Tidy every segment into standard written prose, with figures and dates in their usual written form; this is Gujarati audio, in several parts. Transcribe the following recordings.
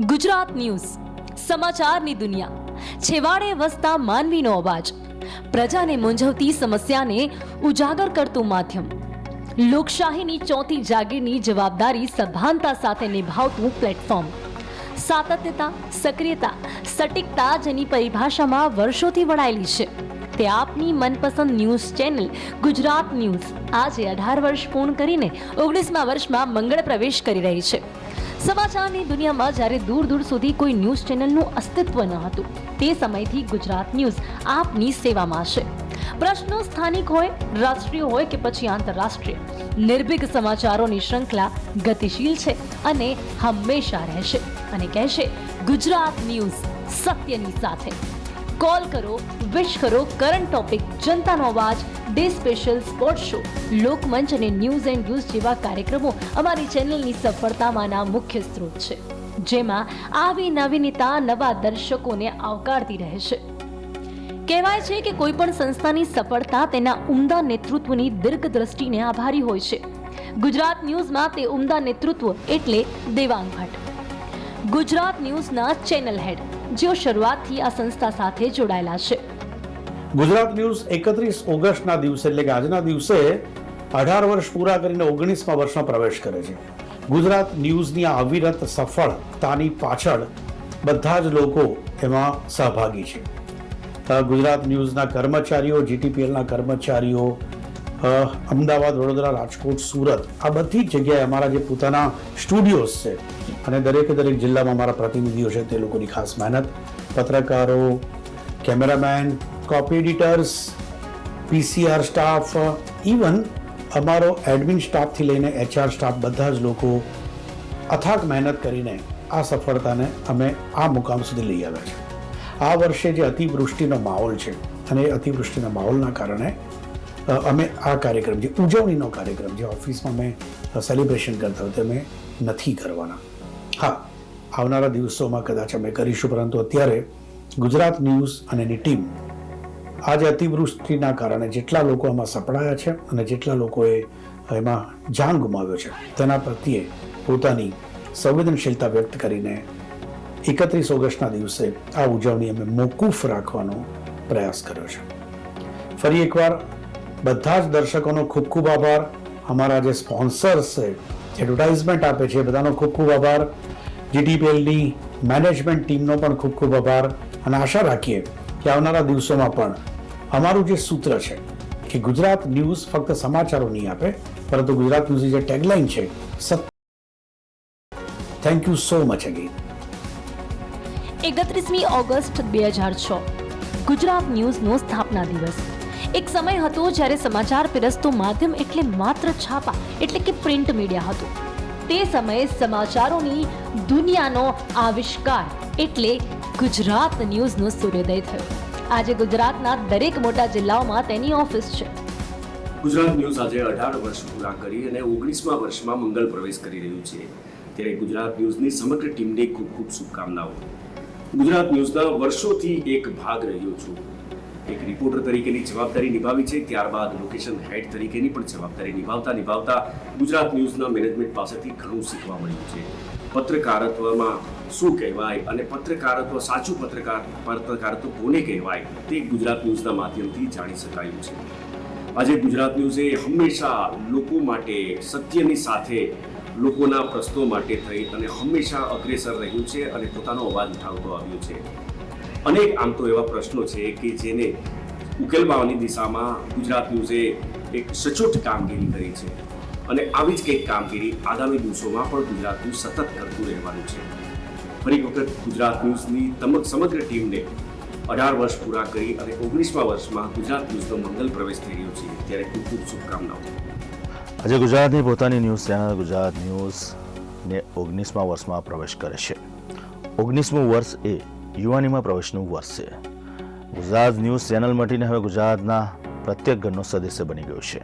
ગુજરાત ન્યૂઝ સમાચારની દુનિયા, છેવાડે વસતા માનવીનો અવાજ, પ્રજાને મૂંઝવતી સમસ્યાને ઉજાગર કરતું માધ્યમ, લોકશાહીની ચોથી જાગીરની જવાબદારી સભાનતા સાથે નિભાવતું પ્લેટફોર્મ, સાતત્યતા, સક્રિયતા, સટીકતા જેની પરિભાષામાં વર્ષોથી વણાયેલી છે તે આપની મનપસંદ ન્યૂઝ ચેનલ ગુજરાત ન્યૂઝ આજે 18 વર્ષ પૂર્ણ કરીને 19મા વર્ષમાં મંગળ પ્રવેશ કરી રહી છે. સમાચારની દુનિયામાં જ્યારે દૂર દૂર સુધી કોઈ ન્યૂઝ ચેનલનું અસ્તિત્વ ન હતું તે સમયથી ગુજરાત ન્યૂઝ આપની સેવામાં છે. પ્રશ્નો સ્થાનિક હોય, રાષ્ટ્રીય હોય કે પછી આંતરરાષ્ટ્રીય, નિર્ભીક સમાચારોની શ્રૃંખલા ગતિશીલ છે અને હંમેશા રહેશે અને કહેશે ગુજરાત ન્યૂઝ સત્યની સાથે. કોલ કરો, વિશ કરો, કરંટ ટોપિક, જનતાનો અવાજ, day special, sports show, Lokmanch અને ન્યૂઝ એન્ડ વ્યૂઝ જેવા કાર્યક્રમો અમારી ચેનલની સફળતામાંના મુખ્ય સ્ત્રોત છે, જેમાં આવી નવીનતા નવા દર્શકોને આવકારતી રહે છે. કહેવાય છે કે કોઈ પણ સંસ્થાની સફળતા તેના ઉમદા નેતૃત્વની દીર્ઘદ્રષ્ટિને આભારી હોય છે. ગુજરાત ન્યૂઝમાં તે ઉમદા નેતૃત્વ એટલે દેવાંગ ભટ્ટ, ગુજરાત ન્યૂઝના ચેનલ હેડ, જેઓ શરૂઆતથી આ સંસ્થા સાથે જોડાયેલા છે. ગુજરાત ન્યૂઝ 31 ઓગસ્ટના દિવસે એટલે કે આજના દિવસે 18 વર્ષ પૂરા કરીને 19મા વર્ષમાં પ્રવેશ કરે છે. ગુજરાત ન્યૂઝની આ અવિરત સફળતાની પાછળ બધા જ લોકો એમાં સહભાગી છે. ગુજરાત ન્યૂઝના કર્મચારીઓ, જીટીપીએલના કર્મચારીઓ, અમદાવાદ, વડોદરા, રાજકોટ, સુરત, આ બધી જ જગ્યાએ અમારા જે પોતાના સ્ટુડિયોઝ છે અને દરેકે દરેક જિલ્લામાં અમારા પ્રતિનિધિઓ છે તે લોકોની ખાસ મહેનત, પત્રકારો, cameraman, copy editors, PCR staff, even અમારો એડમિન સ્ટાફથી લઈને એચઆર સ્ટાફ, બધા જ લોકો અથાગ મહેનત કરીને આ સફળતાને અમે આ મુકામ સુધી લઈ આવ્યા છે. આ વર્ષે જે અતિવૃષ્ટિનો માહોલ છે અને એ અતિવૃષ્ટિના માહોલના કારણે અમે આ કાર્યક્રમ, જે ઉજવણીનો કાર્યક્રમ, જે ઓફિસમાં અમે સેલિબ્રેશન કરતા હોય તે અમે નથી કરવાના. હા, આવનારા દિવસોમાં કદાચ અમે કરીશું, પરંતુ અત્યારે ગુજરાત ન્યૂઝ અને એની ટીમ આજે અતિવૃષ્ટિના કારણે જેટલા લોકો આમાં સપડાયા છે અને જેટલા લોકોએ એમાં જાન ગુમાવ્યો છે તેના પ્રત્યે પોતાની સંવેદનશીલતા વ્યક્ત કરીને 31 ઓગસ્ટના દિવસે આ ઉજવણી અમે મોકૂફ રાખવાનો પ્રયાસ કર્યો છે. ફરી એકવાર બધા જ દર્શકોનો ખૂબ ખૂબ આભાર. અમારા જે સ્પોન્સર્સ છે, જે એડવર્ટાઇઝમેન્ટ આપે છે, બધાનો ખૂબ ખૂબ આભાર. જીટીપીએલની મેનેજમેન્ટ ટીમનો પણ ખૂબ ખૂબ આભાર. અને આશા રાખીએ કે આવનારા દિવસોમાં પણ અમારું જે સૂત્ર છે કે ગુજરાત ન્યૂઝ ફક્ત સમાચારો નહીં આપે, પરંતુ ગુજરાત ન્યૂઝની જે ટેગલાઇન છે, thank you so much again. 31મી ઓગસ્ટ 2006 ગુજરાત ન્યૂઝનો સ્થાપના દિવસ. એક સમય હતો જ્યારે સમાચાર પીરસતું માધ્યમ એટલે માત્ર છાપા એટલે કે પ્રિન્ટ મીડિયા હતું. તે સમયે સમાચારોની દુનિયાનો આવિષ્કાર એટલે ગુજરાત ન્યૂઝનો સૂર્યોદય થયો. આજે ગુજરાતના દરેક મોટા જિલ્લાઓમાં તેની ઓફિસ છે. ગુજરાત ન્યૂઝ આજે 18 વર્ષ પૂરા કરી અને 19મા વર્ષમાં મંગળ પ્રવેશ કરી રહ્યું છે. ત્યારે ગુજરાત ન્યૂઝની સમગ્ર ટીમને ખૂબ ખૂબ શુભકામનાઓ. ગુજરાત ન્યૂઝના વર્ષોથી એક ભાગ રહ્યો છું. એક રિપોર્ટર તરીકેની જવાબદારી નિભાવી છે, ત્યારબાદ લોકેશન હેડ તરીકેની પણ જવાબદારી નિભાવતા ગુજરાત ન્યૂઝના મેનેજમેન્ટ પાસેથી ઘણું શીખવા મળ્યું છે. પત્રકારત્વમાં શું કહેવાય અને પત્રકારત્વ, સાચું પત્રકારત્વ કોને કહેવાય તે ગુજરાત ન્યૂઝના માધ્યમથી જાણી શકાયું છે. આજે ગુજરાત ન્યૂઝે હંમેશા લોકો માટે, સત્યની સાથે, લોકોના પ્રશ્નો માટે થઈ અને હંમેશા અગ્રેસર રહ્યું છે અને પોતાનો અવાજ ઉઠાવતો આવ્યો છે. અનેક આમ તો એવા પ્રશ્નો છે કે જેને ઉકેલવાની દિશામાં ગુજરાત ન્યૂઝે એક સચોટ કામગીરી કરી છે અને આવી જ કંઈક કામગીરી આગામી દિવસોમાં પણ ગુજરાત ન્યૂઝ સતત કરતું રહેવાનું છે. ફરી વખત ગુજરાત ન્યૂઝની સમગ્ર ટીમને 18 વર્ષ પૂરા કરી અને 19મા વર્ષમાં ગુજરાત ન્યૂઝનો મંગલ પ્રવેશ થઈ રહ્યો છે. ત્યારે ખૂબ ખૂબ શુભકામનાઓ. આજે ગુજરાતની પોતાની ન્યૂઝ ચેનલ ગુજરાત ન્યૂઝ ને 19મા વર્ષમાં પ્રવેશ કરે છે. 19મું વર્ષ એ યુવાનીમાં પ્રવેશનું વર્ષ છે. ગુજરાત ન્યૂઝ ચેનલ મટીને હવે ગુજરાતના પ્રત્યેક ઘરનો સદસ્ય બની ગયો છે.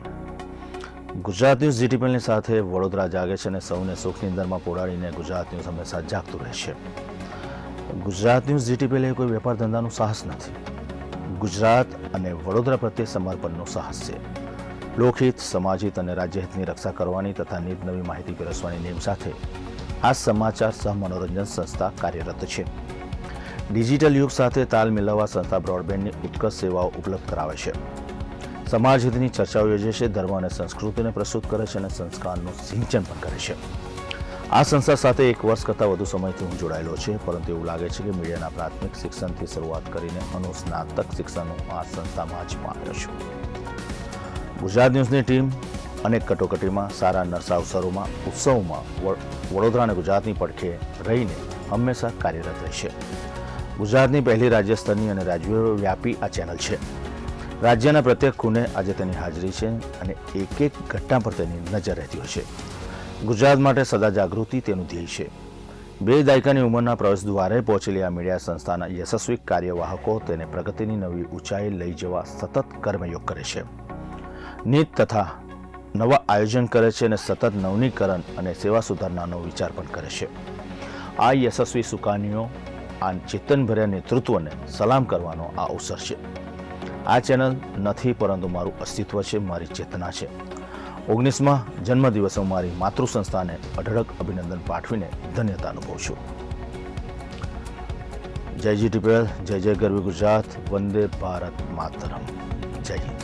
ગુજરાત ન્યૂઝ જીટીપીએલની સાથે વડોદરા જાગે છે અને સૌને સુખની અંદરમાં પોડાડીને ગુજરાત ન્યૂઝ હંમેશા જાગતું રહેશે. ગુજરાત ન્યૂઝ જીટીપીએલ એ કોઈ વેપાર ધંધાનું સાહસ નથી. ગુજરાત અને વડોદરા પ્રત્યે સમર્પણનું સાહસ છે. લોકહિત, સમાજહિત અને રાજ્યહિતની રક્ષા કરવાની તથા નિત નવી માહિતી પીરસવાની નેમ સાથે આ સમાચાર સહ મનોરંજન સંસ્થા કાર્યરત છે. ડિજિટલ યુગ સાથે તાલ મિલાવવા સંસ્થા બ્રોડબેન્ડની ઉત્કૃષ્ટ સેવાઓ ઉપલબ્ધ કરાવે છે. સમાજ હિતની ચર્ચાઓ યોજે છે, ધર્મ અને સંસ્કૃતિને પ્રસ્તુત કરે છે અને સંસ્કારનું સિંચન પણ કરે છે. આ સંસ્થા સાથે 1 વર્ષ કરતાં વધુ સમયથી હું જોડાયેલો છે, પરંતુ એવું લાગે છે કે મીડિયાના પ્રાથમિક શિક્ષણથી શરૂઆત કરીને અનુસ્નાતક શિક્ષણનું આ સંસ્થામાં જ પામ્યો છું. ગુજરાત ન્યૂઝની ટીમ અનેક કટોકટીમાં, સારા નરસા અવસરોમાં, ઉત્સવમાં વડોદરા અને ગુજરાતની પડખે રહીને હંમેશા કાર્યરત રહેશે. ગુજરાતની પહેલી રાજ્ય સ્તરની અને રાજ્યવ્યાપી આ ચેનલ છે. રાજ્યના પ્રત્યેક ખૂણે આજે તેની હાજરી છે અને એક એક ઘટના પર તેની નજર રહેતી હોય છે. ગુજરાત માટે સદા જાગૃતિ તેનું ધ્યેય છે. 2 દાયકાની ઉંમરના પ્રવેશ દ્વારે પહોંચેલી આ મીડિયા સંસ્થાના યશસ્વી કાર્યવાહકો તેને પ્રગતિની નવી ઊંચાઈ લઈ જવા સતત કર્મયોગ કરે છે. નીત તથા નવા આયોજન કરે છે અને સતત નવનીકરણ અને સેવા સુધારણાનો વિચાર પણ કરે છે. આ યશસ્વી સુકાનીઓ, આ ચેતનભર્યા નેતૃત્વને સલામ કરવાનો આ અવસર છે. આ ચેનલ નથી, પરંતુ મારું અસ્તિત્વ છે, મારી ચેતના છે. 19મા જન્મદિવસે હું મારી માતૃ સંસ્થાને અઢળક અભિનંદન પાઠવીને ધન્યતા અનુભવું છું. જય GTPL, જય જય ગરવી ગુજરાત, વંદે ભારત માતરમ. જય હિન્દ.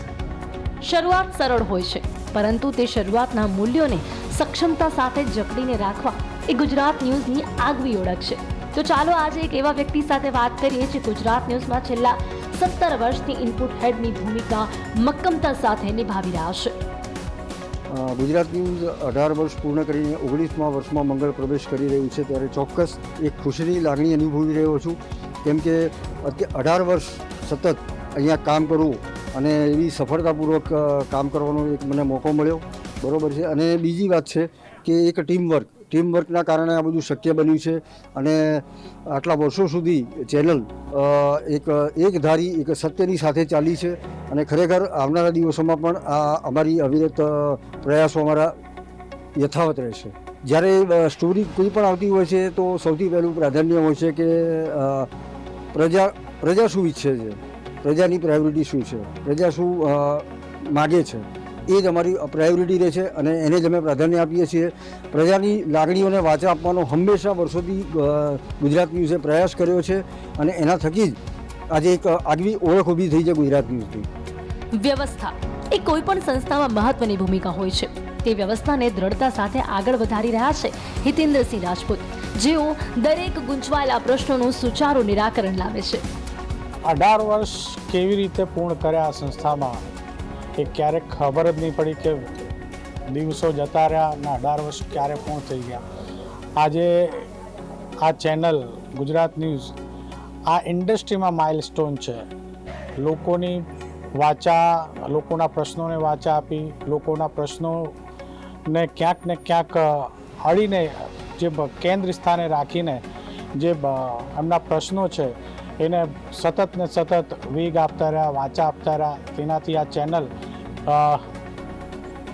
શરૂઆત સરળ હોય છે, પરંતુ તે શરૂઆતના મૂલ્યોને સક્ષમતા સાથે જકડીને રાખવા એ ગુજરાત ન્યૂઝની આગવી ઓળખ છે. તો ચાલો આજે એક એવા વ્યક્તિ સાથે વાત કરીએ જે ગુજરાત ન્યૂઝમાં છેલ્લા 17 વર્ષથી ઇનપુટ હેડની ભૂમિકા મક્કમતા સાથે નિભાવી રહ્યા છે. ગુજરાત ન્યૂઝ 18 વર્ષ પૂર્ણ કરીને 19મા વર્ષમાં મંગળ પ્રવેશ કરી રહ્યું છે, ત્યારે ચોક્કસ એક ખુશીની લાગણી અનુભવી રહ્યો છું. કેમ કે 18 વર્ષ સતત અહીંયા કામ કરવું અને એવી સફળતાપૂર્વક કામ કરવાનો એક મને મોકો મળ્યો, બરાબર છે. અને બીજી વાત છે કે એક ટીમવર્કના કારણે આ બધું શક્ય બન્યું છે અને આટલા વર્ષો સુધી ચેનલ એક ધારી એક સત્યની સાથે ચાલી છે અને ખરેખર આવનારા દિવસોમાં પણ આ અમારી અવિરત પ્રયાસો અમારા યથાવત રહેશે. જ્યારે સ્ટોરી કોઈ પણ આવતી હોય છે તો સૌથી પહેલું પ્રાધાન્ય હોય છે કે પ્રજા શું ઈચ્છે છે, પ્રજાની પ્રાયોરિટી શું છે, પ્રજા શું માગે છે, એ જ અમારી પ્રાયોરિટી રહે છે અને એને જ અમે પ્રાધાન્ય આપીએ છીએ. પ્રજાની લાગણીઓને વાચા આપવાનો હંમેશા વર્ષોથી ગુજરાત ન્યૂઝે પ્રયાસ કર્યો છે અને એના થકી જ આજે એક આગવી ઓળખ ઊભી થઈ છે ગુજરાત ન્યૂઝની. વ્યવસ્થા એ કોઈ પણ સંસ્થામાં મહત્વની ભૂમિકા હોય છે. તે વ્યવસ્થાને દ્રઢતા સાથે આગળ વધારી રહ્યા છે હિતેન્દ્રસિંહ રાજપૂત, જેઓ દરેક ગૂંચવાયેલા પ્રશ્નોનું સુચારું નિરાકરણ લાવે છે. 18 વર્ષ કેવી રીતે પૂર્ણ કર્યા આ સંસ્થામાં એ ક્યારેક ખબર જ નહીં પડી કે દિવસો જતા રહ્યા અને 18 વર્ષ ક્યારે પૂર્ણ થઈ ગયા. આજે આ ચેનલ ગુજરાત ન્યૂઝ આ ઇન્ડસ્ટ્રીમાં માઇલસ્ટોન છે. લોકોની વાચા, લોકોના પ્રશ્નોને વાચા આપી, લોકોના પ્રશ્નોને ક્યાંક ને ક્યાંક અડીને જે કેન્દ્ર સ્થાને રાખીને જે એમના પ્રશ્નો છે એને સતત ને સતત વેગ આપતા રહ્યા, વાચા આપતા રહ્યા. તેનાથી આ ચેનલ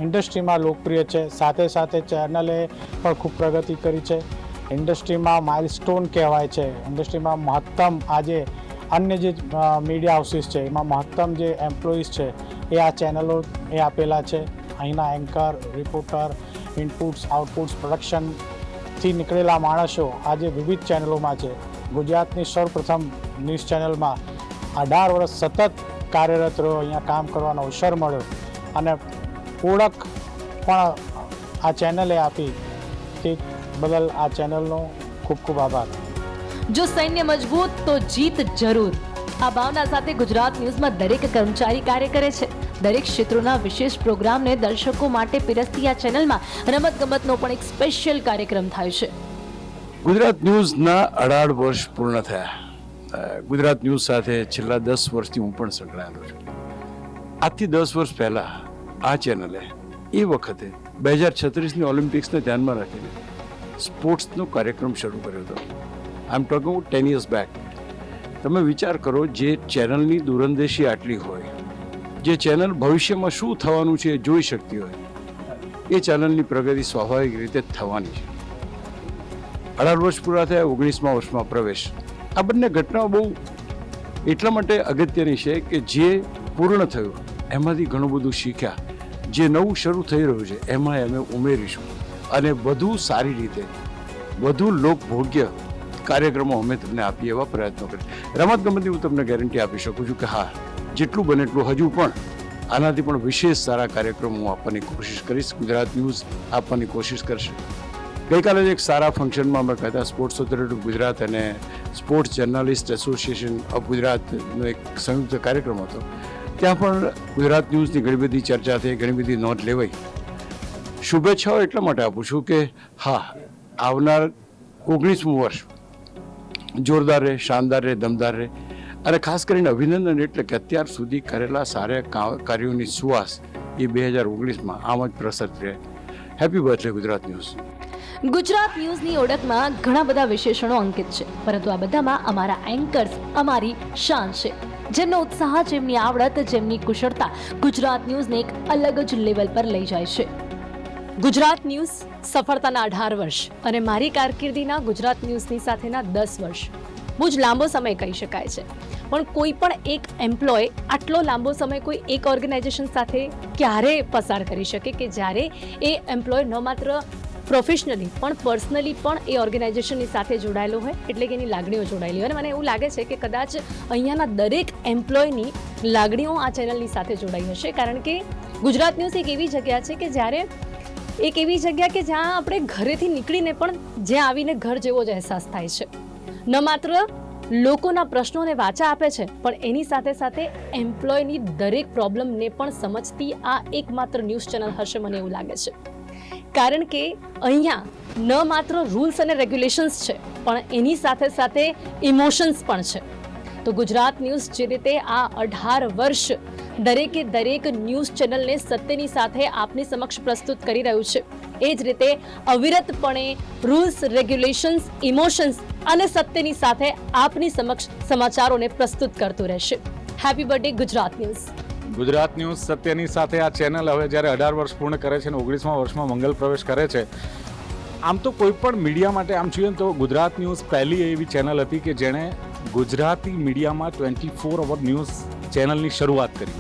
ઇન્ડસ્ટ્રીમાં લોકપ્રિય છે. સાથે સાથે ચેનલે પણ ખૂબ પ્રગતિ કરી છે. ઇન્ડસ્ટ્રીમાં માઇલસ્ટોન કહેવાય છે. ઇન્ડસ્ટ્રીમાં મહત્તમ આજે અન્ય જે મીડિયા હાઉસીસ છે એમાં મહત્તમ જે એમ્પ્લોઈઝ છે એ આ ચેનલો એ આપેલા છે. અહીંના એન્કર, રિપોર્ટર, ઇનપુટ્સ, આઉટપુટ્સ, પ્રોડક્શનથી નીકળેલા માણસો આજે વિવિધ ચેનલોમાં છે. ગુજરાતની સૌપ્રથમ ન્યૂઝ ચેનલમાં 18 વર્ષ સતત કાર્યરત રહ્યો, અહીંયા કામ કરવાનો અવસર મળ્યો અને ઓળખ પણ આ ચેનલે આપી. તે બદલ આ ચેનલનો ખૂબ ખૂબ આભાર. જો સૈન્ય મજબૂત તો જીત જરૂર. આ ભાવના સાથે ગુજરાત ન્યૂઝમાં દરેક કર્મચારી કાર્ય કરે છે. દરેક ક્ષેત્રોના વિશેષ પ્રોગ્રામને દર્શકો માટે પીરસતી આ ચેનલમાં રમતગમતનો પણ એક સ્પેશિયલ કાર્યક્રમ થાય છે. ગુજરાત ન્યૂઝના 18 વર્ષ પૂર્ણ થયા. ગુજરાત ન્યૂઝ સાથે છેલ્લા 10 વર્ષથી હું પણ સંકળાયેલો છું. આજથી 10 વર્ષ પહેલાં આ ચેનલે એ વખતે 2036ની ઓલિમ્પિક્સને ધ્યાનમાં રાખીને સ્પોર્ટ્સનો કાર્યક્રમ શરૂ કર્યો હતો. I am talking about 10 years back. તમે વિચાર કરો, જે ચેનલની દૂરંદેશી આટલી હોય, જે ચેનલ ભવિષ્યમાં શું થવાનું છે એ જોઈ શકતી હોય, એ ચેનલની પ્રગતિ સ્વાભાવિક રીતે થવાની છે. 18 વર્ષ પૂરા થયા, 19મા વર્ષમાં પ્રવેશ. આ બંને ઘટનાઓ બહુ એટલા માટે અગત્યની છે કે જે પૂર્ણ થયું એમાંથી ઘણું બધું શીખ્યા. જે નવું શરૂ થઈ રહ્યું છે એમાં અમે ઉમેરીશું અને વધુ સારી રીતે વધુ લોકભોગ્ય કાર્યક્રમો અમે તમને આપીએ એવા પ્રયત્નો કરીએ. રમતગમતની હું તમને ગેરંટી આપી શકું છું કે હા, જેટલું બને એટલું હજુ પણ આનાથી પણ વિશેષ સારા કાર્યક્રમો હું આપવાની કોશિશ કરીશ. ગુજરાત ન્યૂઝ આપવાની કોશિશ કરશે. ગઈકાલે જ એક સારા ફંક્શનમાં અમે કહેતા સ્પોર્ટ્સ ઓથોરિટી ઓફ ગુજરાત અને સ્પોર્ટ્સ જર્નાલિસ્ટ એસોસિએશન ઓફ ગુજરાતનો એક સંયુક્ત કાર્યક્રમ હતો. ત્યાં પણ ગુજરાત ન્યૂઝની ઘણી બધી ચર્ચા થઈ, ઘણી બધી નોંધ લેવાઈ. શુભેચ્છાઓ એટલા માટે આપું છું કે હા, આવનાર 19મું વર્ષ જોરદાર રહે, શાનદાર રહે, દમદાર રહે. અને ખાસ કરીને અભિનંદન એટલે કે અત્યાર સુધી કરેલા સારા કાર્યોની સુવાસ એ 2019માં આમ જ પ્રસરી રહે. Happy birthday Gujarat news. Gujarat ન્યૂઝની ઓળખમાં ઘણા બધા વિશેષણો અંકિત છે, પરંતુ આ બધામાં અમારા એન્કર્સ અમારી શાન છે, જેમનો ઉત્સાહ, જેમની આવડત, જેમની કુશળતા ગુજરાત ન્યૂઝને એક અલગ જ લેવલ પર લઈ જાય છે. ગુજરાત ન્યૂઝ સફળતાના 18 વર્ષ અને મારી કારકિર્દીના ગુજરાત ન્યૂઝની સાથેના 10 વર્ષ બહુ જ લાંબો સમય કહી શકાય છે. પણ કોઈ પણ એક એમ્પ્લોય આટલો લાંબો સમય કોઈ એક ઓર્ગેનાઇઝેશન સાથે ક્યારે પસાર કરી શકે કે જ્યારે એ એમ્પ્લોય ન માત્ર પ્રોફેશનલી પણ પર્સનલી પણ એ ઓર્ગેનાઇઝેશનની સાથે જોડાયેલો હોય, એટલે કે એની લાગણીઓ જોડાયેલી હોય. અને મને એવું લાગે છે કે કદાચ અહીંયાના દરેક એમ્પ્લોયની લાગણીઓ આ ચેનલની સાથે જોડાઈ હશે, કારણ કે ગુજરાત ન્યૂઝ એક એવી જગ્યા છે કે જ્યારે જ્યાં આપણે ઘરેથી નીકળીને પણ જ્યાં આવીને ઘર જેવો જ અહેસાસ થાય છે. ન માત્ર લોકોના પ્રશ્નોને વાચા આપે છે, પણ એની સાથે સાથે એમ્પ્લોયની દરેક પ્રોબ્લેમને પણ સમજતી આ એકમાત્ર ન્યૂઝ ચેનલ હશે, મને એવું લાગે છે. કારણ કે અહીંયા ન માત્ર રૂલ્સ અને રેગ્યુલેશન્સ છે, પણ એની સાથે સાથે ઇમોશન્સ પણ છે. તો ગુજરાત ન્યૂઝ જે રીતે આ 18 વર્ષ દરેકે દરેક ન્યૂઝ ચેનલને સત્યની સાથે આપની સમક્ષ પ્રસ્તુત કરી રહ્યું છે, એ જ રીતે અવિરતપણે રૂલ્સ, રેગ્યુલેશન્સ, ઇમોશન્સ અને સત્યની સાથે આપની સમક્ષ સમાચારોને પ્રસ્તુત કરતું રહેશે. Happy birthday Gujarat news. Gujarat news સત્યની સાથે આ ચેનલ હવે જ્યારે 18 વર્ષ પૂર્ણ કરે છે અને 19મા વર્ષમાં મંગલ પ્રવેશ કરે છે, આમ તો કોઈ પણ મીડિયા માટે આમ જોઈએ તો ગુજરાત ન્યૂઝ પહેલી એવી ચેનલ હતી કે જેણે ગુજરાતી મીડિયામાં 24 અવર ન્યૂઝ ચેનલની શરૂઆત કરી.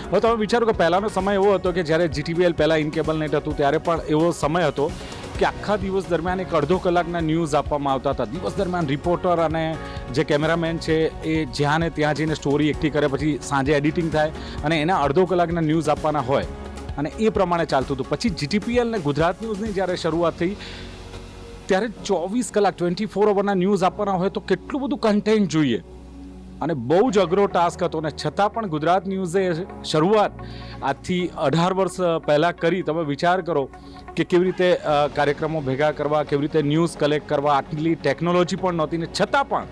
હવે તમે વિચારો કે પહેલાંનો સમય એવો હતો કે જ્યારે GTPL પહેલાં ઇન કેબલ નેટ હતું ત્યારે પણ એવો સમય હતો કે આખા દિવસ દરમિયાન એક અડધો કલાકના ન્યૂઝ આપવામાં આવતા હતા. દિવસ દરમિયાન રિપોર્ટર અને જે કેમેરામેન છે એ જ્યાં ને ત્યાં જઈને સ્ટોરી એકઠી કરે, પછી સાંજે એડિટિંગ થાય અને એના અડધો કલાકના ન્યૂઝ આપવાના હોય અને એ પ્રમાણે ચાલતું હતું. પછી GTPL ને ગુજરાત ન્યૂઝની જ્યારે શરૂઆત થઈ ત્યારે 24 કલાક 24 અવરના ન્યૂઝ આપવાના હોય તો કેટલું બધું કન્ટેન્ટ જોઈએ અને બહુ જ અઘરો ટાસ્ક હતો. અને છતાં પણ ગુજરાત ન્યૂઝે શરૂઆત આજથી 18 વર્ષ પહેલાં કરી. તમે વિચાર કરો કે કેવી રીતે કાર્યક્રમો ભેગા કરવા, કેવી રીતે ન્યૂઝ કલેક્ટ કરવા, આટલી ટેકનોલોજી પણ નહોતી ને છતાં પણ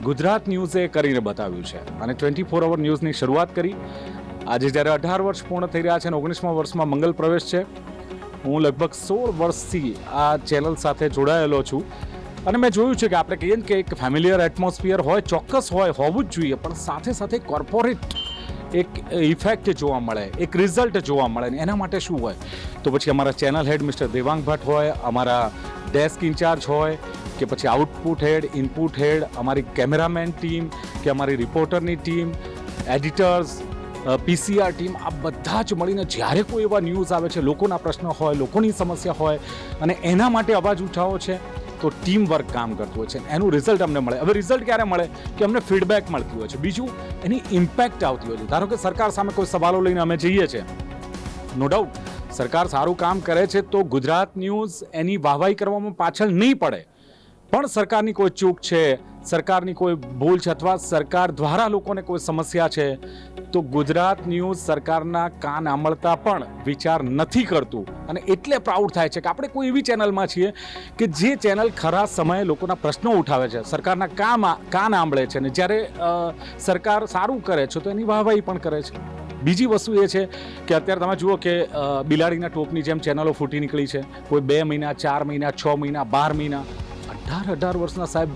ગુજરાત ન્યૂઝે કરીને બતાવ્યું છે અને 24 અવર ન્યૂઝની શરૂઆત કરી. આજે જ્યારે 18 વર્ષ પૂર્ણ થઈ રહ્યા છે અને 19મા વર્ષમાં મંગલ પ્રવેશ છે, હું લગભગ 16 વર્ષથી આ ચેનલ સાથે જોડાયેલો છું અને મેં જોયું છે કે આપણે કહીએ કે એક ફેમિલિયર એટમોસ્ફિયર હોય, ચોક્કસ હોય, હોવું જ જોઈએ, પણ સાથે સાથે કોર્પોરેટ એક ઇફેક્ટ જોવા મળે, એક રિઝલ્ટ જોવા મળે ને એના માટે શું હોય તો પછી અમારા channel head mister Devang Bhatt હોય, અમારા ડેસ્ક ઇન્ચાર્જ હોય કે પછી આઉટપુટ હેડ, ઇનપુટ હેડ, અમારી કેમેરામેન ટીમ કે અમારી રિપોર્ટરની ટીમ, એડિટર્સ, PCR ટીમ, આ બધા જ મળીને જ્યારે કોઈ એવા ન્યૂઝ આવે છે, લોકોના પ્રશ્નો હોય, લોકોની સમસ્યા હોય અને એના માટે અવાજ ઉઠાવો છે તો ટીમ વર્ક કામ કરતું હોય છે, એનું રિઝલ્ટ અમને મળે. હવે રિઝલ્ટ ક્યારે મળે કે અમને ફીડબેક મળતી હોય છે, બીજું એની ઇમ્પેક્ટ આવતી હોય છે. ધારો કે સરકાર સામે કોઈ સવાલો લઈને અમે જઈએ છીએ, નો ડાઉટ સરકાર સારું કામ કરે છે તો ગુજરાત ન્યૂઝ એની વાહવાહી કરવામાં પાછળ નહીં પડે, પણ સરકારની કોઈ ચૂક છે, સરકારની કોઈ ભૂલ છે અથવા સરકાર દ્વારા લોકોને કોઈ સમસ્યા છે તો ગુજરાત ન્યૂઝ સરકારના કાન આંબળતા પણ વિચાર નથી કરતું. અને એટલે પ્રાઉડ થાય છે કે આપણે કોઈ એવી ચેનલમાં છીએ કે જે ચેનલ ખરા સમયે લોકોના પ્રશ્નો ઉઠાવે છે, સરકારના કાન આંબળે છે અને જ્યારે સરકાર સારું કરે છે તો એની વાહવાહી પણ કરે છે. બીજી વસ્તુ એ છે કે અત્યારે તમે જુઓ કે બિલાડીના ટોપની જેમ ચેનલો ફૂટી નીકળી છે, કોઈ 2 મહિના, 4 મહિના, 6 મહિના, 12 મહિના, 18 વર્ષના સાહેબ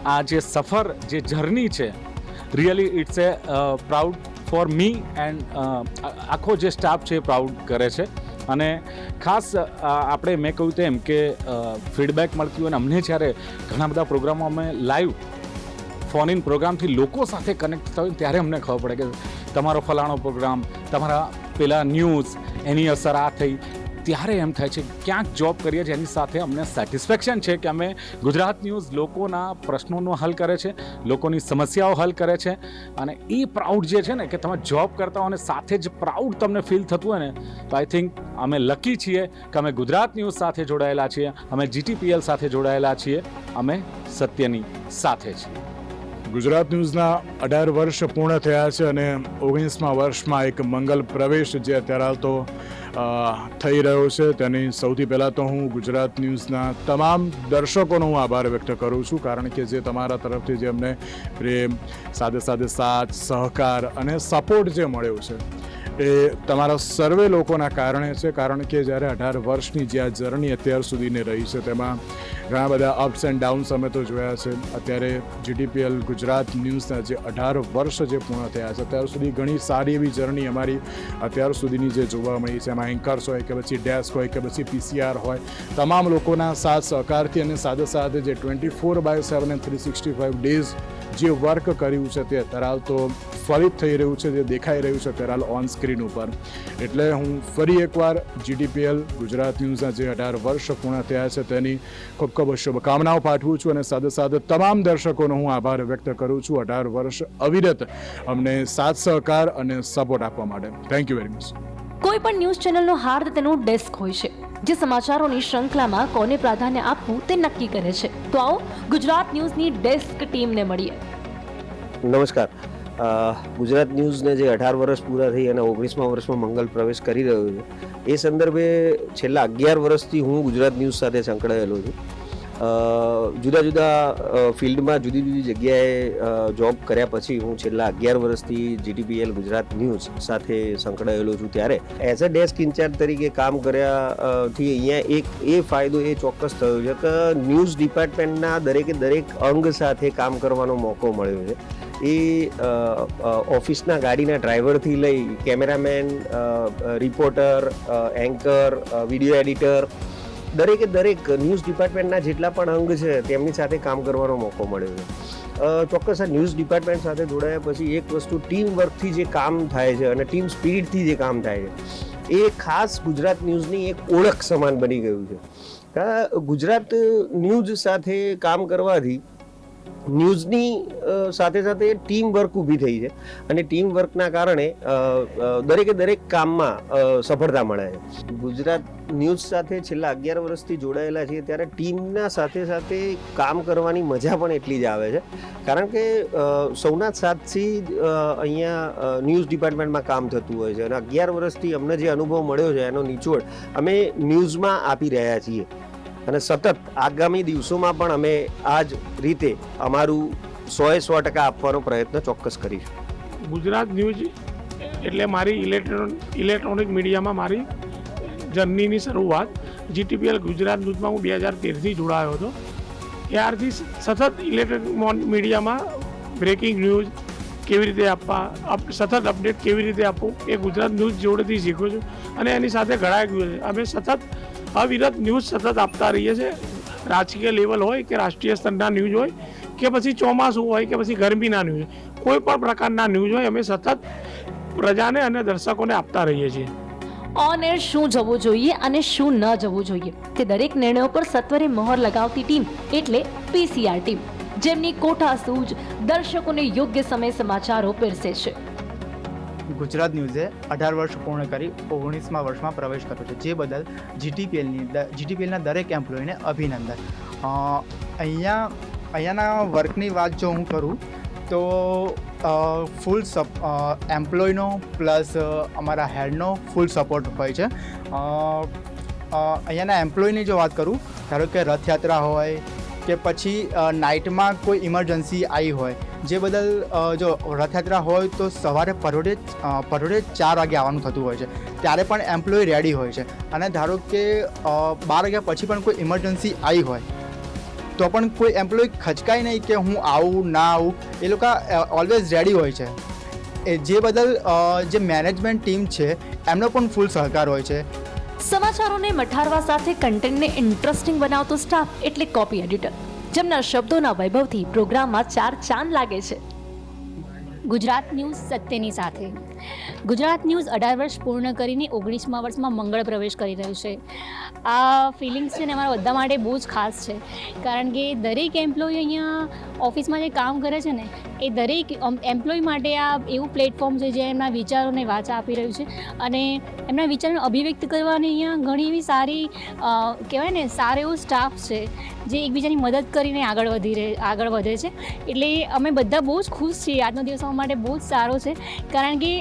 આ જે સફર, જે જર્ની છે, really it's a proud for me and આખો જે સ્ટાફ છે એ પ્રાઉડ કરે છે. અને ખાસ આપણે મેં કહ્યું તેમ કે ફીડબેક મળતી હોય અને અમને જ્યારે ઘણા બધા પ્રોગ્રામો અમે લાઈવ ફોન ઇન પ્રોગ્રામથી લોકો સાથે કનેક્ટ થતા હોય ત્યારે અમને ખબર પડે કે તમારો ફલાણો પ્રોગ્રામ, તમારા પેલા ન્યૂઝ, એની અસર આ થઈ, ત્યારે એમ થાય છે ક્યાંક જોબ કરીએ છીએ એની સાથે અમને સેટિસ્ફેક્શન છે કે અમે ગુજરાત ન્યૂઝ લોકોના પ્રશ્નોનો હલ કરે છે, લોકોની સમસ્યાઓ હલ કરે છે, અને એ પ્રાઉડ જે છે ને કે તમે જોબ કરતા હો અને સાથે જ પ્રાઉડ તમને ફીલ થતું હોય ને, તો આઈ થિંક અમે લકી છીએ કે અમે ગુજરાત ન્યૂઝ સાથે જોડાયેલા છીએ, અમે GTPL સાથે જોડાયેલા છીએ, અમે સત્યની સાથે છીએ. ગુજરાત ન્યૂઝના 18 વર્ષ પૂર્ણ થયા છે અને 19મા વર્ષમાં એક મંગલ પ્રવેશ જે અત્યારે હાલ તો થઈ રહ્યો છે, તેની સૌથી પહેલાં તો હું ગુજરાત ન્યૂઝના તમામ દર્શકોનો હું આભાર વ્યક્ત કરું છું, કારણ કે જે તમારા તરફથી જે અમને પ્રેમ, સાથે સાથે સાથ, સહકાર અને સપોર્ટ જે મળ્યો છે એ તમારા સર્વે લોકોના કારણે છે. કારણ કે જ્યારે 18 વર્ષની જે આ જર્ની અત્યાર સુધીની રહી છે તેમાં ઘણા બધા અપ્સ એન્ડ ડાઉન્સ અમે તો જોયા છે. અત્યારે GTPL ગુજરાત ન્યૂઝના જે 18 વર્ષ જે પૂર્ણ થયા છે અત્યાર સુધી ઘણી સારી એવી જર્ની અમારી અત્યાર સુધીની જે જોવા મળી છે. એમાં એન્કર્સ હોય કે પછી ડેસ્ક હોય કે પછી PCR હોય, તમામ લોકોના સાથ સહકારથી અને સાથે સાથે જે 24/7 અને 365 ડેઝ જે વર્ક કર્યું છે તે અત્યારે તો ફલિત થઈ રહ્યું છે, જે દેખાઈ રહ્યું છે અત્યારે ઓન સ્ક્રીન ઉપર. એટલે હું ફરી એકવાર GTPL ગુજરાત ન્યૂઝના જે 18 વર્ષ પૂર્ણ થયા છે તેની ખૂબ ખૂબ શુભકામનાઓ પાઠવું છું અને સાથે સાથે તમામ દર્શકોનો હું આભાર વ્યક્ત કરું છું 18 વર્ષ અવિરત અમને સાથ સહકાર અને સપોર્ટ આપવા માટે. Thank you very much. કોઈ પણ ન્યૂઝ ચેનલનો હાર્દ તેનું ડેસ્ક હોય છે, જે સમાચારોની શ્રૃંખલામાં કોને પ્રાધાન્ય આપવું તે નક્કી કરે છે. તો આવો ગુજરાત ન્યૂઝની ડેસ્ક ટીમને મળીએ. નમસ્કાર. ગુજરાત ન્યૂઝને જે 18 વર્ષ પૂરા થઈ અને 19મા વર્ષમાં મંગલ પ્રવેશ કરી રહ્યો છે, એ સંદર્ભે છેલ્લા 11 વર્ષથી હું ગુજરાત ન્યૂઝ સાથે સંકળાયેલો છું. જુદા જુદા ફિલ્ડમાં જુદી જુદી જગ્યાએ જોબ કર્યા પછી હું છેલ્લા 11 વર્ષથી GTPL ગુજરાત ન્યૂઝ સાથે સંકળાયેલો છું. ત્યારે એઝ અ ડેસ્ક ઇન્ચાર્જ તરીકે કામ કર્યાથી અહીંયા એક એ ફાયદો એ ચોક્કસ થયો છે કે ન્યૂઝ ડિપાર્ટમેન્ટના દરેક અંગ સાથે કામ કરવાનો મોકો મળ્યો છે. એ ઓફિસના ગાડીના ડ્રાઈવરથી લઈ cameraman, reporter, anchor, video editor, દરેક ન્યૂઝ ડિપાર્ટમેન્ટના જેટલા પણ અંગ છે તેમની સાથે કામ કરવાનો મોકો મળ્યો છે. ચોક્કસ આ ન્યૂઝ ડિપાર્ટમેન્ટ સાથે જોડાયા પછી એક વસ્તુ ટીમ વર્કથી જે કામ થાય છે અને ટીમ સ્પિરિટથી જે કામ થાય છે એ ખાસ ગુજરાત ન્યૂઝની એક ઓળખ સમાન બની ગયું છે. ગુજરાત ન્યૂઝ સાથે કામ કરવાથી ન્યૂઝની સાથે સાથે ટીમ વર્ક ઊભી થઈ છે અને ટીમ વર્કના કારણે દરેક કામમાં સફળતા મળે છે. ગુજરાત ન્યૂઝ સાથે છેલ્લા 11 વર્ષથી જોડાયેલા છીએ ત્યારે ટીમના સાથે સાથે કામ કરવાની મજા પણ એટલી જ આવે છે, કારણ કે સૌના સાથથી અહીંયા ન્યૂઝ ડિપાર્ટમેન્ટમાં કામ થતું હોય છે અને 11 વર્ષથી અમને જે અનુભવ મળ્યો છે એનો નિચોડ અમે ન્યૂઝમાં આપી રહ્યા છીએ અને સતત આગામી દિવસોમાં પણ અમે આ જ રીતે અમારું 100% આપવાનો પ્રયત્ન ચોક્કસ કરીશું. ગુજરાત ન્યૂઝ એટલે મારી ઇલેક્ટ્રોનિક મીડિયામાં મારી જર્નીની શરૂઆત GTPL ગુજરાત ન્યૂઝમાં હું 2013થી જોડાયો હતો. ત્યારથી સતત ઇલેક્ટ્રોનિક મીડિયામાં બ્રેકિંગ ન્યૂઝ કેવી રીતે આપવા, સતત અપડેટ કેવી રીતે આપવું એ ગુજરાત ન્યૂઝ જોડેથી શીખ્યો છું અને એની સાથે ઘડાઈ ગયું છે. અમે સતત અવિરત ન્યૂઝ સતત આપતા રહીએ છીએ. રાજકીય લેવલ હોય કે રાષ્ટ્રીય સ્તરના ન્યૂઝ હોય કે પછી ચોમાસું હોય કે પછી ગરમીના ન્યૂઝ, કોઈ પણ પ્રકારના ન્યૂઝ હોય અમે સતત પ્રજાને અને દર્શકોને આપતા રહીએ છીએ. ઓન એર શું જવું જોઈએ અને શું ન જવું જોઈએ તે દરેક નિર્ણયો પર સત્વરે મહોર લગાવતી ટીમ એટલે PCR ટીમ, જેમની કોઠાસૂઝ દર્શકોને યોગ્ય સમય સમાચારો પીરસે છે. ગુજરાત ન્યૂઝે 18 વર્ષ પૂર્ણ કરી 19મા વર્ષમાં પ્રવેશ કર્યો છે, જે બદલ GTPLના દરેક એમ્પ્લોયીને અભિનંદન. અહીંયાના વર્કની વાત જો હું કરું તો ફૂલ એમ્પ્લોયનો પ્લસ અમારા હેડનો ફૂલ સપોર્ટ હોય છે. અહીંયાના એમ્પ્લોયની જો વાત કરું, ધારો કે રથયાત્રા હોય કે પછી નાઇટમાં કોઈ ઇમરજન્સી આવી હોય, જે બદલ જો રથયાત્રા હોય તો સવારે પરોઢે 4 વાગે આવવાનું થતું હોય છે, ત્યારે પણ એમ્પ્લોય રેડી હોય છે. અને ધારો કે 12 વાગ્યા પછી પણ કોઈ ઇમરજન્સી આવી હોય તો પણ કોઈ એમ્પ્લોય ખચકાય નહીં કે હું આવું ના આવું, એ લોકો ઓલવેઝ રેડી હોય છે. જે બદલ જે મેનેજમેન્ટ ટીમ છે એમનો પણ ફૂલ સહકાર હોય છે. સમાચારોને મઠારવા સાથે કન્ટેન્ટને ઇન્ટરેસ્ટિંગ બનાવતો સ્ટાફ એટલે કોપી એડિટર, જેમના શબ્દોના વૈભવથી પ્રોગ્રામમાં 4 ચાંદ લાગે છે. ગુજરાત ન્યૂઝ સત્યની સાથે. ગુજરાત ન્યૂઝ 18 વર્ષ પૂર્ણ કરીને 19મા વર્ષમાં મંગળ પ્રવેશ કરી રહ્યું છે. આ ફિલિંગ્સ છે ને અમારા બધા માટે બહુ જ ખાસ છે, કારણ કે દરેક એમ્પ્લોય અહીંયા ઓફિસમાં જે કામ કરે છે ને એ દરેક એમ્પ્લોય માટે આ એવું પ્લેટફોર્મ છે જે એમના વિચારોને વાચા આપી રહ્યું છે અને એમના વિચારોને અભિવ્યક્ત કરવાની અહીંયા ઘણી એવી સારી કહેવાય ને સારો એવો સ્ટાફ છે જે એકબીજાની મદદ કરીને આગળ વધે છે. એટલે અમે બધા બહુ જ ખુશ છીએ. આજનો દિવસ અમારા માટે બહુ જ સારો છે, કારણ કે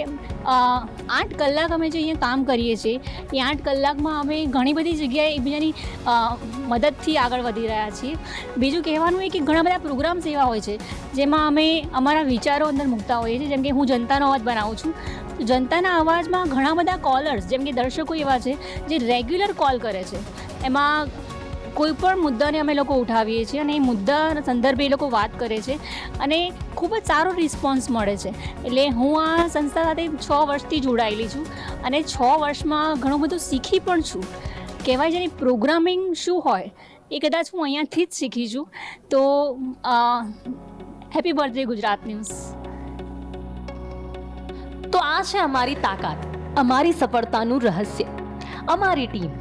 8 કલાક અમે જે અહીંયા કામ કરીએ છીએ એ 8 કલાકમાં અમે ઘણી બધી જગ્યાએ એકબીજાની મદદથી આગળ વધી રહ્યા છીએ. બીજું કહેવાનું એ કે ઘણા બધા પ્રોગ્રામ્સ એવા હોય છે જેમાં અમે અમારા વિચારો અંદર મૂકતા હોઈએ છીએ. જેમ કે હું જનતાનો અવાજ બનાવું છું, તો જનતાના અવાજમાં ઘણા બધા કોલર્સ જેમ કે દર્શકો એવા છે જે રેગ્યુલર કોલ કરે છે. એમાં કોઈ પણ મુદ્દાને અમે લોકો ઉઠાવીએ છીએ અને એ મુદ્દા સંદર્ભે એ લોકો વાત કરે છે અને ખૂબ જ સારો રિસ્પોન્સ મળે છે. એટલે હું આ સંસ્થા સાથે 6 વર્ષથી જોડાયેલી છું અને 6 વર્ષમાં ઘણું બધું શીખી પણ છું. કહેવાય છે ને પ્રોગ્રામિંગ શું હોય એ કદાચ હું અહીંયાથી જ શીખી છું. તો હેપી બર્થડે ગુજરાત ન્યૂઝ. તો આ છે અમારી તાકાત, અમારી સફળતાનું રહસ્ય, અમારી ટીમ,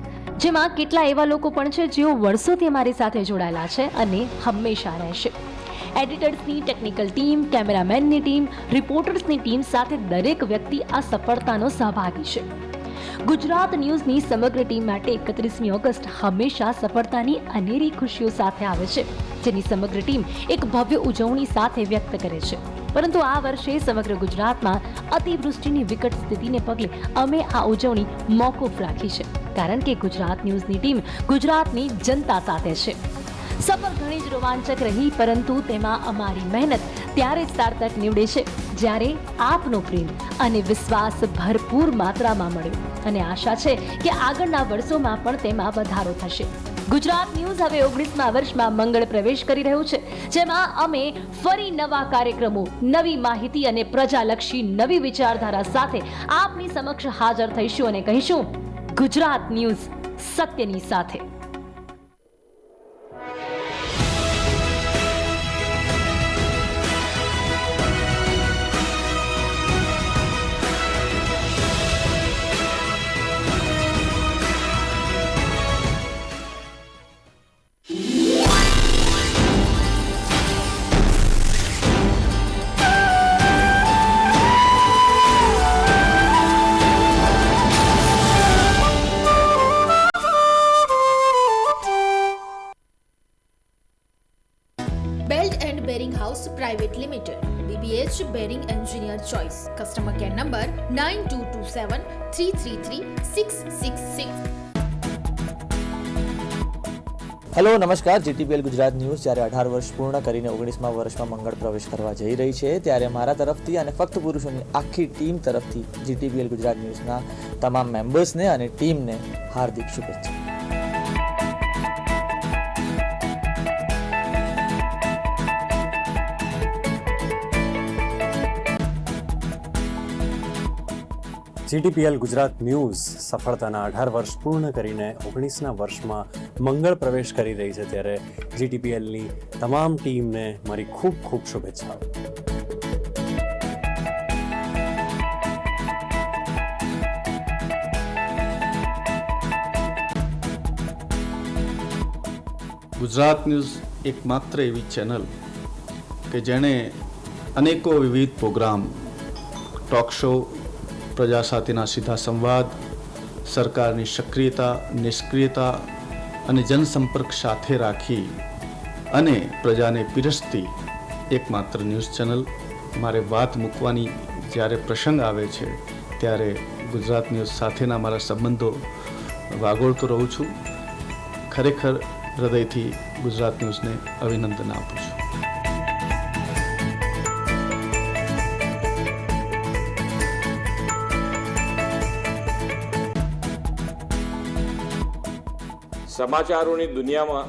જેમાં કેટલા એવા લોકો પણ છે જેઓ વર્ષોથી અમારી સાથે જોડાયેલા છે અને હંમેશા રહેશે. એડિટર્સની ટેકનિકલ ટીમ, કેમેરામેનની ટીમ, રિપોર્ટર્સની ટીમ સાથે દરેક વ્યક્તિ આ સફળતાનો સહભાગી છે. ગુજરાત ન્યૂઝની સમગ્ર ટીમ માટે 31મી ઓગસ્ટ હંમેશા સફળતાની અનેરી ખુશીઓ સાથે આવે છે, જેની સમગ્ર ટીમ એક ભવ્ય ઉજવણી સાથે વ્યક્ત કરે છે. પરંતુ આ વર્ષે સમગ્ર ગુજરાતમાં અતિવૃષ્ટિની વિકટ સ્થિતિને પગલે અમે આ ઉજવણી મોકૂફ રાખી છે, કારણ કે ગુજરાત ન્યૂઝની ટીમ ગુજરાતની જનતા સાથે છે. સફર ઘણી જ રોમાંચક રહી, પરંતુ તેમાં અમારી મહેનત ત્યારે જ સાર્થક નીવડે છે જ્યારે આપનો પ્રેમ અને વિશ્વાસ ભરપૂર માત્રામાં મળ્યો, અને આશા છે કે આગળના વર્ષોમાં પણ તેમાં વધારો થશે. ગુજરાત ન્યૂઝ હવે 19મા વર્ષમાં મંગળ પ્રવેશ કરી રહ્યું છે, જેમાં અમે ફરી નવા કાર્યક્રમો, નવી માહિતી અને પ્રજાલક્ષી નવી વિચારધારા સાથે આપની સમક્ષ હાજર થઈશું અને કહીશું, ગુજરાત ન્યૂઝ સત્યની સાથે. Belt and Bearing House Private Limited, BBH Bearing Engineer Choice. Customer care number 9227333666. Hello નમસ્કાર. જીટીપીએલ ગુજરાત ન્યૂઝ જ્યારે 18 વર્ષ પૂર્ણ કરીને 19મા વર્ષમાં મંગળ પ્રવેશ કરવા જઈ રહી છે, ત્યારે મારા તરફથી અને ફક્ત પુરુષોની આખી ટીમ તરફથી જીટીપીએલ ગુજરાત ન્યૂઝના તમામ મેમ્બર્સને અને ટીમને હાર્દિક શુભેચ્છા. જીટીપીએલ ગુજરાત ન્યૂઝ સફળતાના 18 વર્ષ પૂર્ણ કરીને 19ના વર્ષમાં મંગળ પ્રવેશ કરી રહી છે, ત્યારે જીટીપીએલની તમામ ટીમને મારી ખૂબ ખૂબ શુભેચ્છાઓ. ગુજરાત ન્યૂઝ એકમાત્ર એવી ચેનલ કે જેણે અનેકો વિવિધ પ્રોગ્રામ, ટોક શો, પ્રજા સાથેના સીધા સંવાદ, સરકારની સક્રિયતા, નિષ્ક્રિયતા અને જનસંપર્ક સાથે રાખી અને પ્રજાને પીરસતી એકમાત્ર ન્યૂઝ ચેનલ. મારે વાત મૂકવાની જ્યારે પ્રસંગ આવે છે ત્યારે ગુજરાત ન્યૂઝ સાથેના મારા સંબંધો વાગોળતો રહું છું. ખરેખર હૃદયથી ગુજરાત ન્યૂઝને અભિનંદન આપું છું. સમાચારોની દુનિયામાં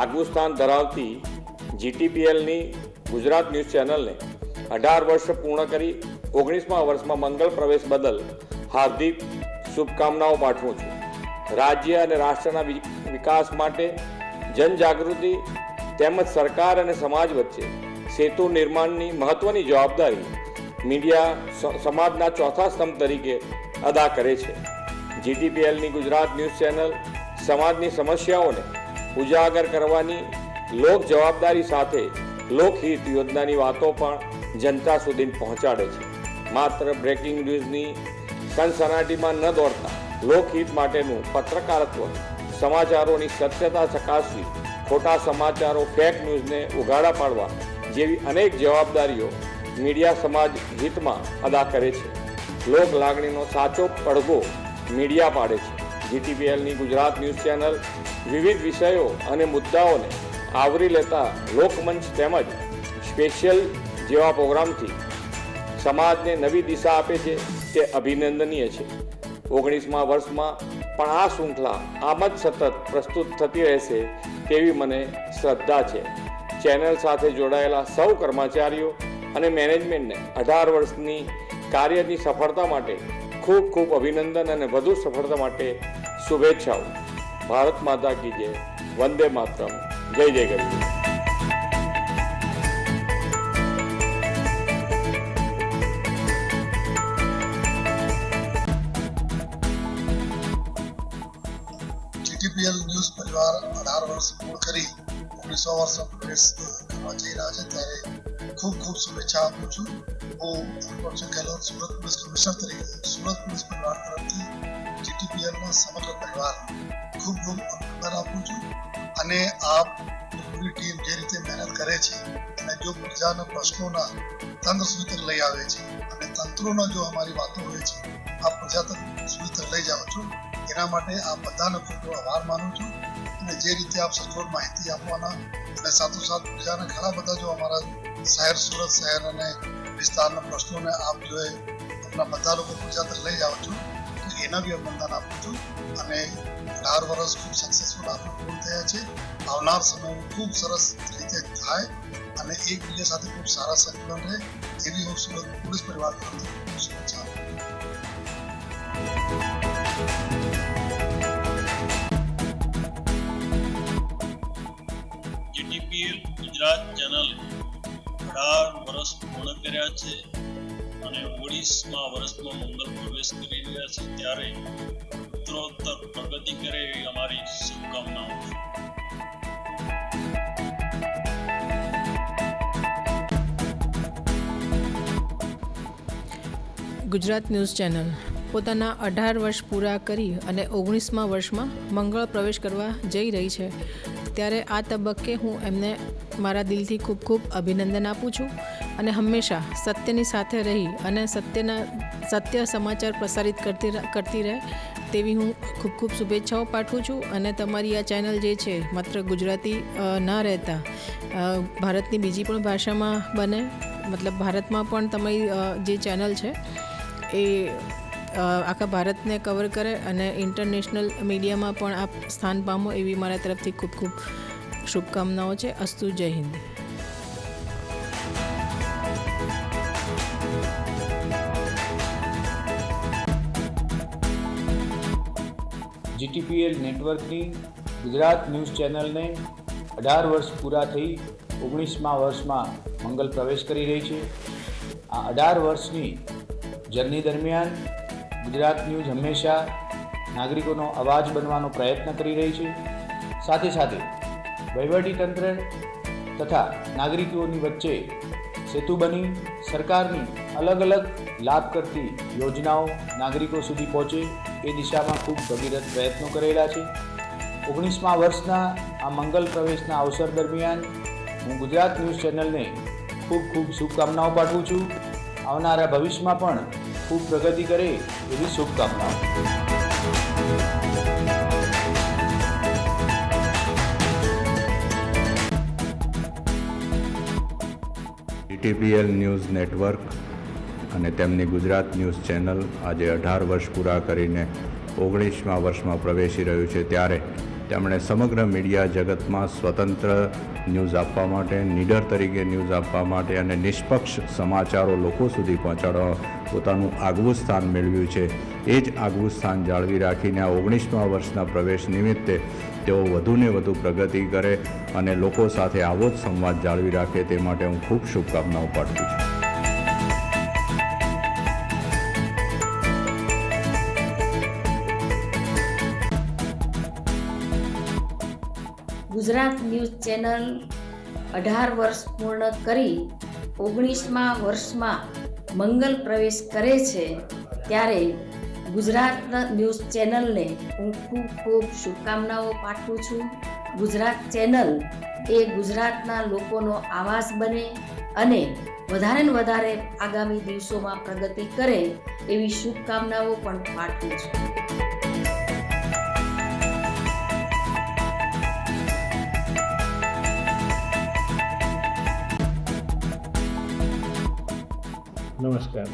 આગવું સ્થાન ધરાવતી જીટીપીએલની ગુજરાત ન્યૂઝ ચેનલને 18 વર્ષ પૂર્ણ કરી 19મા વર્ષમાં મંગળ પ્રવેશ બદલ હાર્દિક શુભકામનાઓ પાઠવું છું. રાજ્ય અને રાષ્ટ્રના વિકાસ માટે જનજાગૃતિ તેમજ સરકાર અને સમાજ વચ્ચે સેતુ નિર્માણની મહત્વની જવાબદારી મીડિયા સમાજના ચોથા સ્તંભ તરીકે અદા કરે છે. જીટીપીએલની ગુજરાત ન્યૂઝ ચેનલ સમાજની સમસ્યાઓને ઉજાગર કરવાની લોક જવાબદારી સાથે લોકહિત યોજનાની વાતો પણ જનતા સુધી પહોંચાડે છે. માત્ર બ્રેકિંગ ન્યૂઝની સનસનાટીમાં ન દોડતા લોકહિત માટેનું પત્રકારત્વ, સમાચારોની સત્યતા ચકાસવી, ખોટા સમાચારો ફેક ન્યૂઝને ઉઘાડા પાડવા જેવી અનેક જવાબદારીઓ મીડિયા સમાજ હિતમાં અદા કરે છે. લોક લાગણીનો સાચો પડઘો મીડિયા પાડે છે. જીટીપીએલની ગુજરાત ન્યૂઝ ચેનલ વિવિધ વિષયો અને મુદ્દાઓને આવરી લેતા લોકમંચ તેમજ સ્પેશિયલ જેવા પ્રોગ્રામથી સમાજને નવી દિશા આપે છે તે અભિનંદનીય છે. 19મા વર્ષમાં પણ આ શૃંખલા આમ જ સતત પ્રસ્તુત થતી રહેશે તેવી મને શ્રદ્ધા છે. ચેનલ સાથે જોડાયેલા સૌ કર્મચારીઓ અને મેનેજમેન્ટને 18 વર્ષની કાર્યની સફળતા માટે ખૂબ ખૂબ અભિનંદન અને વધુ સફળતા માટે શુભેચ્છાઓ. ભારત માતા કી જય. વંદે માતરમ. જય જય ગરવી. જીટીપીએલ ન્યૂઝ પરિવાર 18 વર્ષ પૂર્ણ કરી 1900 વર્ષ પ્રવેશ કરવા જઈ રહ્યા છે ત્યારે ખૂબ ખૂબ શુભેચ્છા આપું છું. હું અનુપમ ગેહલોત, સુરત પોલીસ કમિશનર તરીકે સુરત પોલીસ પરિવાર તરફથી જીટીપીએલના સમગ્ર પરિવાર ખૂબ ખૂબ અભિનંદન આપું છું. અને આપ પૂરી ટીમ જે રીતે મહેનત કરે છે અને જો પ્રજાના પ્રશ્નોના તંત્ર સુધી તક લઈ આવે છે અને તંત્રોના જો અમારી વાતો હોય છે આપ પ્રજા તક સુધી તક લઈ જાઓ છો, એના માટે આપ બધાનો ખૂબ ખૂબ આભાર માનું છું. અને જે રીતે આપ સચોટ માહિતી આપવાના અને સાથોસાથ પ્રજાના ઘણા બધા જો અમારા શહેર સુરત શહેર અને વિસ્તારના પ્રશ્નોને આપ જો આપણા બધા લોકો પ્રજા તક લઈ જાઓ છો તો એના બી અભિનંદન આપું છું. અને 18 વર્ષ ખૂબ સક્સેસફુલ આપણે પૂર્ણ થયા છે. આવનાર સમયમાં ખૂબ સરસ રીતે થાય અને એકબીજા સાથે ખૂબ સારા સંકલન રહે એવી હું સુરત પોલીસ પરિવાર તરફથી શુભેચ્છા આપું. જીટીપીએલ ગુજરાત ચેનલે 18 વર્ષ પૂર્ણ કર્યા છે અને 19મા વર્ષમાં મંગલ પ્રવેશ કરી રહ્યા છે ત્યારે ઉત્તરોત્તર પ્રગતિ કરે એવી અમારી શુભકામનાઓ છે. ગુજરાત ન્યૂઝ ચેનલ પોતાના 18 વર્ષ પૂરા કરી અને 19મા વર્ષમાં મંગળ પ્રવેશ કરવા જઈ રહી છે ત્યારે આ તબક્કે હું એમને મારા દિલથી ખૂબ ખૂબ અભિનંદન આપું છું અને હંમેશા સત્યની સાથે રહી અને સત્ય સમાચાર પ્રસારિત કરતી રહે તેવી હું ખૂબ ખૂબ શુભેચ્છાઓ પાઠવું છું. અને તમારી આ ચેનલ જે છે માત્ર ગુજરાતી ના રહેતા ભારતની બીજી પણ ભાષામાં બને, મતલબ ભારતમાં પણ તમારી જે ચેનલ છે એ આખા ભારતને કવર કરે અને ઇન્ટરનેશનલ મીડિયામાં પણ આપ સ્થાન પામો એવી મારા તરફથી ખૂબ ખૂબ શુભકામનાઓ છે. અસ્તુ. જય હિન્દ. જીટીપીએલ નેટવર્કની ગુજરાત ન્યૂઝ ચેનલને 18 વર્ષ પૂરા થઈ 19મા વર્ષમાં મંગલ પ્રવેશ કરી રહી છે. આ 18 વર્ષની જર્ની દરમિયાન ગુજરાત ન્યૂઝ હંમેશા નાગરિકોનો અવાજ બનવાનો પ્રયત્ન કરી રહી છે. સાથે સાથે વહીવટીતંત્ર તથા નાગરિકોની વચ્ચે સેતુ બની સરકારની અલગ અલગ લાભ કરતી યોજનાઓ નાગરિકો સુધી પહોંચે એ દિશામાં ખૂબ ભગીરથ પ્રયત્નો કરેલા છે. 19મા વર્ષના આ મંગલ પ્રવેશના અવસર દરમિયાન હું ગુજરાત ન્યૂઝ ચેનલને ખૂબ ખૂબ શુભકામનાઓ પાઠવું છું. આવનારા ભવિષ્યમાં પણ ખૂબ પ્રગતિ કરે એવી શુભકામનાઓ. જીટીપીએલ ન્યૂઝ નેટવર્ક અને તેમની ગુજરાત ન્યૂઝ ચેનલ આજે 18 વર્ષ પૂરા કરીને 19મા વર્ષમાં પ્રવેશી રહ્યું છે ત્યારે તેમણે સમગ્ર મીડિયા જગતમાં સ્વતંત્ર ન્યૂઝ આપવા માટે, નીડર તરીકે ન્યૂઝ આપવા માટે અને નિષ્પક્ષ સમાચારો લોકો સુધી પહોંચાડવા પોતાનું આગવું સ્થાન મેળવ્યું છે. એ જ આગવું સ્થાન જાળવી રાખીને આ 19મા વર્ષના પ્રવેશ નિમિત્તે તેઓ વધુને વધુ પ્રગતિ કરે અને લોકો સાથે આવો જ સંવાદ જાળવી રાખે તે માટે હું ખૂબ શુભકામનાઓ પાઠવું છું. ગુજરાત ન્યૂઝ ચેનલ 18 વર્ષ પૂર્ણ કરી 19મા વર્ષમાં મંગલ પ્રવેશ કરે છે ત્યારે ગુજરાત ન્યૂઝ ચેનલને હું ખૂબ ખૂબ શુભકામનાઓ પાઠવું છું. ગુજરાત ચેનલ એ ગુજરાતના લોકોનો આવાજ બને અને વધારે ને વધારે આગામી દિવસોમાં પ્રગતિ કરે એવી શુભકામનાઓ પણ પાઠવું છું. નમસ્કાર.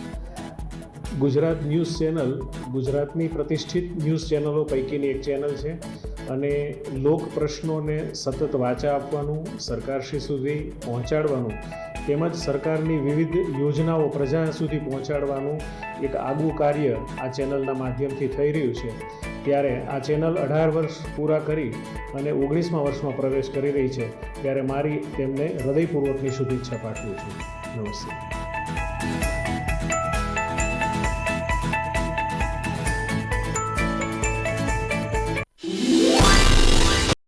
ગુજરાત ન્યૂઝ ચેનલ ગુજરાતની પ્રતિષ્ઠિત ન્યૂઝ ચેનલો પૈકીની એક ચેનલ છે અને લોક પ્રશ્નોને સતત વાચા આપવાનું, સરકારશ્રી સુધી પહોંચાડવાનું તેમજ સરકારની વિવિધ યોજનાઓ પ્રજા સુધી પહોંચાડવાનું એક આગવું કાર્ય આ ચેનલના માધ્યમથી થઈ રહ્યું છે. ત્યારે આ ચેનલ 18 વર્ષ પૂરા કરી અને 19મા વર્ષમાં પ્રવેશ કરી રહી છે ત્યારે મારી તેમને હૃદયપૂર્વકની શુભેચ્છા પાઠવું છું. નમસ્તે.